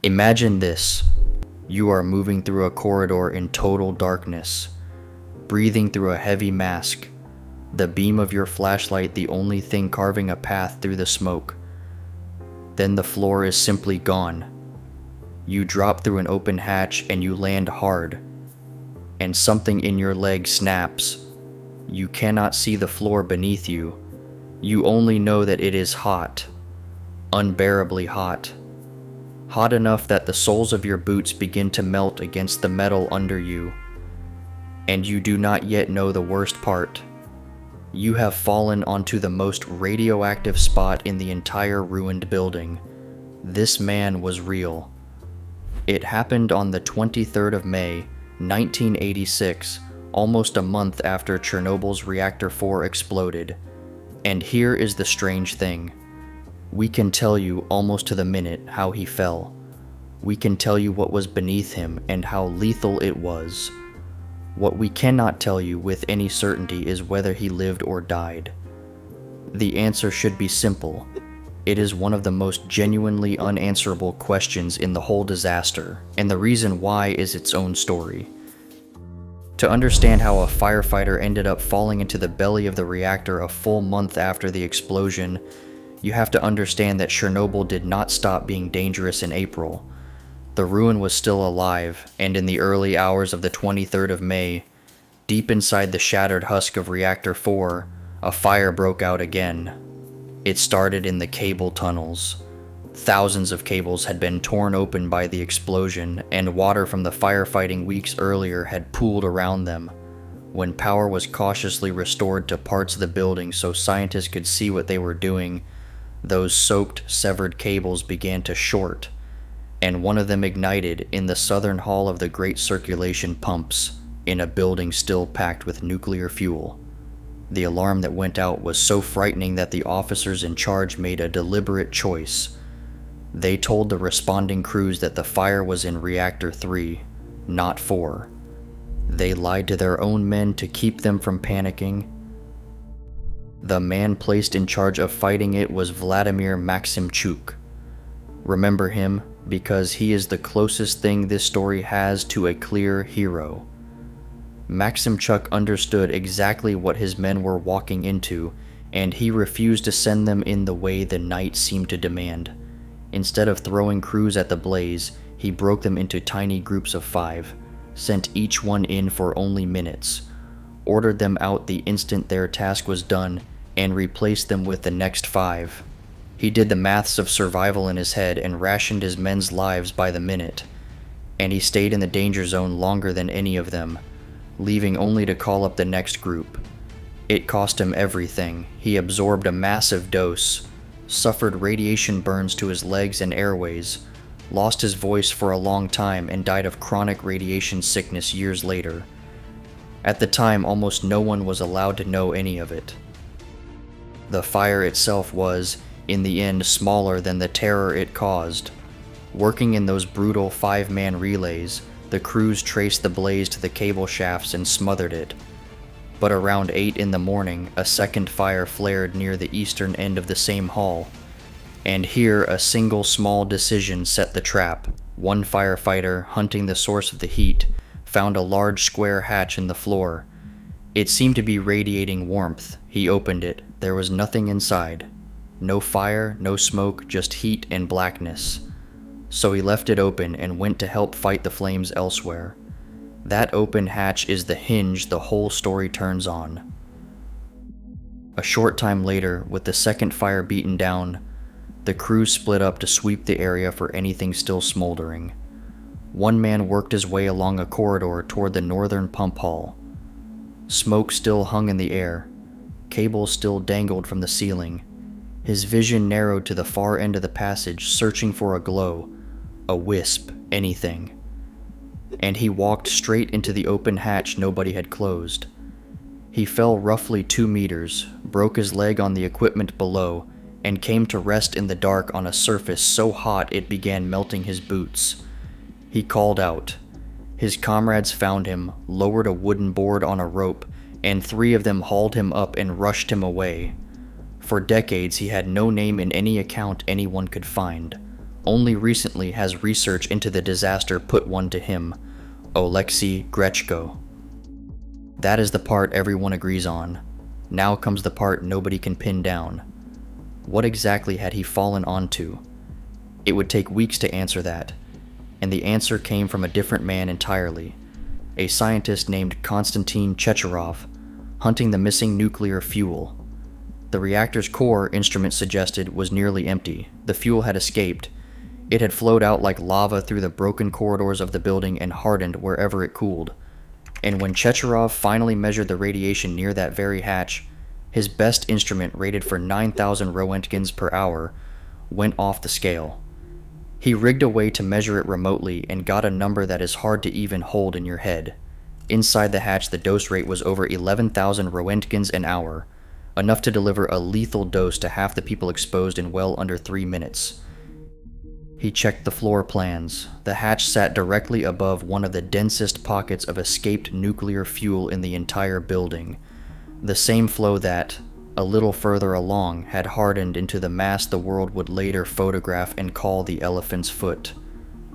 Imagine this. You are moving through a corridor in total darkness, breathing through a heavy mask, the beam of your flashlight the only thing carving a path through the smoke. Then the floor is simply gone. You drop through an open hatch and you land hard, and something in your leg snaps. You cannot see the floor beneath you. You only know that it is hot, unbearably hot. Hot enough that the soles of your boots begin to melt against the metal under you. And you do not yet know the worst part. You have fallen onto the most radioactive spot in the entire ruined building. This man was real. It happened on the 23rd of May, 1986, almost a month after Chernobyl's Reactor 4 exploded. And here is the strange thing. We can tell you almost to the minute how he fell. We can tell you what was beneath him and how lethal it was. What we cannot tell you with any certainty is whether he lived or died. The answer should be simple. It is one of the most genuinely unanswerable questions in the whole disaster, and the reason why is its own story. To understand how a firefighter ended up falling into the belly of the reactor a full month after the explosion, you have to understand that Chernobyl did not stop being dangerous in April. The ruin was still alive, and in the early hours of the 23rd of May, deep inside the shattered husk of Reactor 4, a fire broke out again. It started in the cable tunnels. Thousands of cables had been torn open by the explosion, and water from the firefighting weeks earlier had pooled around them. When power was cautiously restored to parts of the building so scientists could see what they were doing, those soaked, severed cables began to short, and one of them ignited in the southern hall of the great circulation pumps, in a building still packed with nuclear fuel. The alarm that went out was so frightening that the officers in charge made a deliberate choice. They told the responding crews that the fire was in Reactor 3, not 4. They lied to their own men to keep them from panicking. The man placed in charge of fighting it was Vladimir Maximchuk. Remember him because he is the closest thing this story has to a clear hero. Maximchuk understood exactly what his men were walking into, and he refused to send them in the way the night seemed to demand. Instead of throwing crews at the blaze, he broke them into tiny groups of 5, sent each one in for only minutes, ordered them out the instant their task was done, and replaced them with the next 5. He did the maths of survival in his head and rationed his men's lives by the minute, and he stayed in the danger zone longer than any of them, leaving only to call up the next group. It cost him everything. He absorbed a massive dose, suffered radiation burns to his legs and airways, lost his voice for a long time, and died of chronic radiation sickness years later. At the time, almost no one was allowed to know any of it. The fire itself was, in the end, smaller than the terror it caused. Working in those brutal 5-man relays, the crews traced the blaze to the cable shafts and smothered it. But around 8 in the morning, a second fire flared near the eastern end of the same hall. And here, a single small decision set the trap. One firefighter, hunting the source of the heat, found a large square hatch in the floor. It seemed to be radiating warmth. He opened it. There was nothing inside. No fire, no smoke, just heat and blackness. So he left it open and went to help fight the flames elsewhere. That open hatch is the hinge the whole story turns on. A short time later, with the second fire beaten down, the crew split up to sweep the area for anything still smoldering. One man worked his way along a corridor toward the northern pump hall. Smoke still hung in the air. Cables still dangled from the ceiling. His vision narrowed to the far end of the passage, searching for a glow, a wisp, anything. And he walked straight into the open hatch nobody had closed. He fell roughly 2 meters, broke his leg on the equipment below, and came to rest in the dark on a surface so hot it began melting his boots. He called out. His comrades found him, lowered a wooden board on a rope, and 3 of them hauled him up and rushed him away. For decades he had no name in any account anyone could find. Only recently has research into the disaster put one to him, Oleksiy Grechko. That is the part everyone agrees on. Now comes the part nobody can pin down. What exactly had he fallen onto? It would take weeks to answer that, and the answer came from a different man entirely, a scientist named Konstantin Checharov, hunting the missing nuclear fuel. The reactor's core, instruments suggested, was nearly empty. The fuel had escaped. It had flowed out like lava through the broken corridors of the building and hardened wherever it cooled. And when Checharov finally measured the radiation near that very hatch, his best instrument, rated for 9,000 Roentgens per hour, went off the scale. He rigged a way to measure it remotely and got a number that is hard to even hold in your head. Inside the hatch, the dose rate was over 11,000 Roentgens an hour, enough to deliver a lethal dose to half the people exposed in well under 3 minutes. He checked the floor plans. The hatch sat directly above one of the densest pockets of escaped nuclear fuel in the entire building. The same flow that, a little further along, had hardened into the mass the world would later photograph and call the elephant's foot.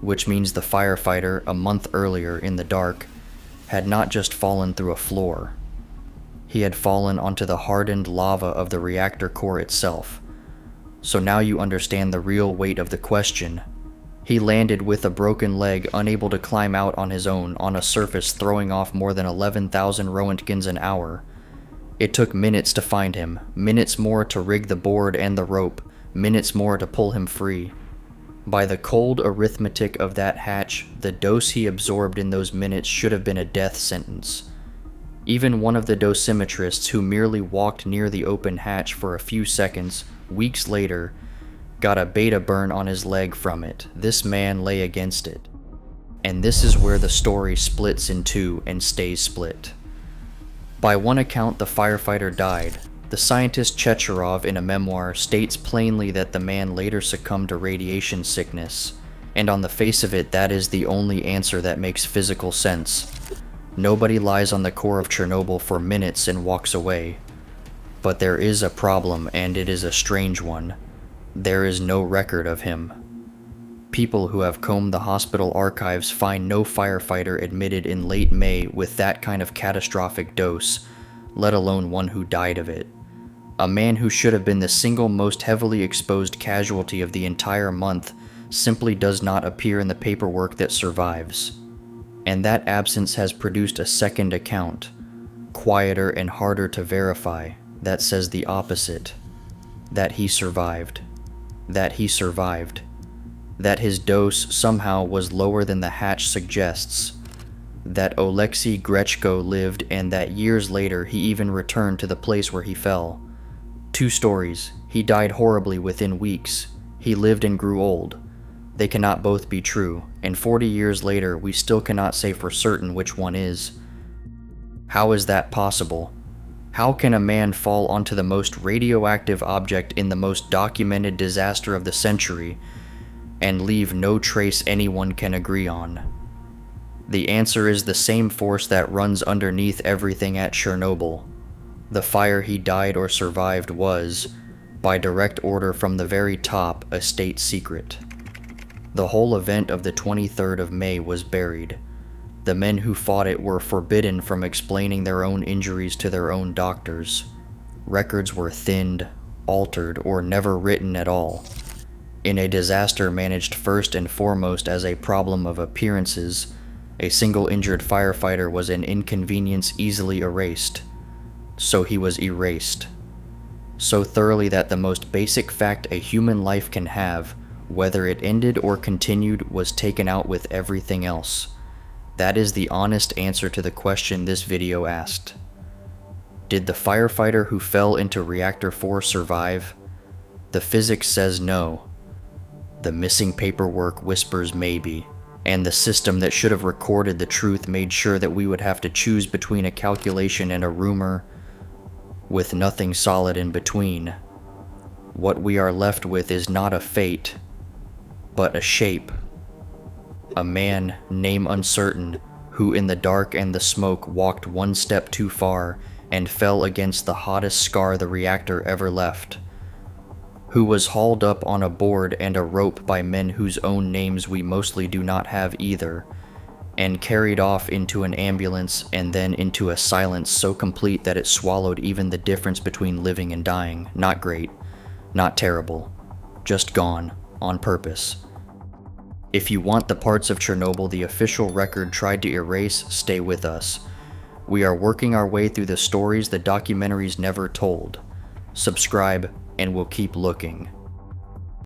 Which means the firefighter, a month earlier in the dark, had not just fallen through a floor. He had fallen onto the hardened lava of the reactor core itself. So now you understand the real weight of the question. He landed with a broken leg, unable to climb out on his own, on a surface throwing off more than 11,000 Roentgens an hour. It took minutes to find him, minutes more to rig the board and the rope, minutes more to pull him free. By the cold arithmetic of that hatch, the dose he absorbed in those minutes should have been a death sentence. Even one of the dosimetrists who merely walked near the open hatch for a few seconds, weeks later, got a beta burn on his leg from it. This man lay against it. And this is where the story splits in two and stays split. By one account, the firefighter died. The scientist Checharov, in a memoir, states plainly that the man later succumbed to radiation sickness. And on the face of it, that is the only answer that makes physical sense. Nobody lies on the core of Chernobyl for minutes and walks away. But there is a problem, and it is a strange one. There is no record of him. People who have combed the hospital archives find no firefighter admitted in late May with that kind of catastrophic dose, let alone one who died of it. A man who should have been the single most heavily exposed casualty of the entire month simply does not appear in the paperwork that survives. And that absence has produced a second account, quieter and harder to verify, that says the opposite. That he survived. That he survived. That his dose somehow was lower than the hatch suggests. That Oleksiy Grechko lived, and that years later he even returned to the place where he fell. 2 stories. He died horribly within weeks. He lived and grew old. They cannot both be true, and 40 years later we still cannot say for certain which one is. How is that possible? How can a man fall onto the most radioactive object in the most documented disaster of the century and leave no trace anyone can agree on? The answer is the same force that runs underneath everything at Chernobyl. The fire he died or survived was, by direct order from the very top, a state secret. The whole event of the 23rd of May was buried. The men who fought it were forbidden from explaining their own injuries to their own doctors. Records were thinned, altered, or never written at all. In a disaster managed first and foremost as a problem of appearances, a single injured firefighter was an inconvenience easily erased. So he was erased. So thoroughly that the most basic fact a human life can have, whether it ended or continued, was taken out with everything else. That is the honest answer to the question this video asked. Did the firefighter who fell into Reactor 4 survive? The physics says no. The missing paperwork whispers maybe, and the system that should have recorded the truth made sure that we would have to choose between a calculation and a rumor, with nothing solid in between. What we are left with is not a fate, but a shape. A man, name uncertain, who in the dark and the smoke walked one step too far and fell against the hottest scar the reactor ever left. who was hauled up on a board and a rope by men whose own names we mostly do not have either, and carried off into an ambulance and then into a silence so complete that it swallowed even the difference between living and dying. Not great, not terrible, just gone, on purpose. If you want the parts of Chernobyl the official record tried to erase, stay with us. We are working our way through the stories the documentaries never told. Subscribe, and we'll keep looking.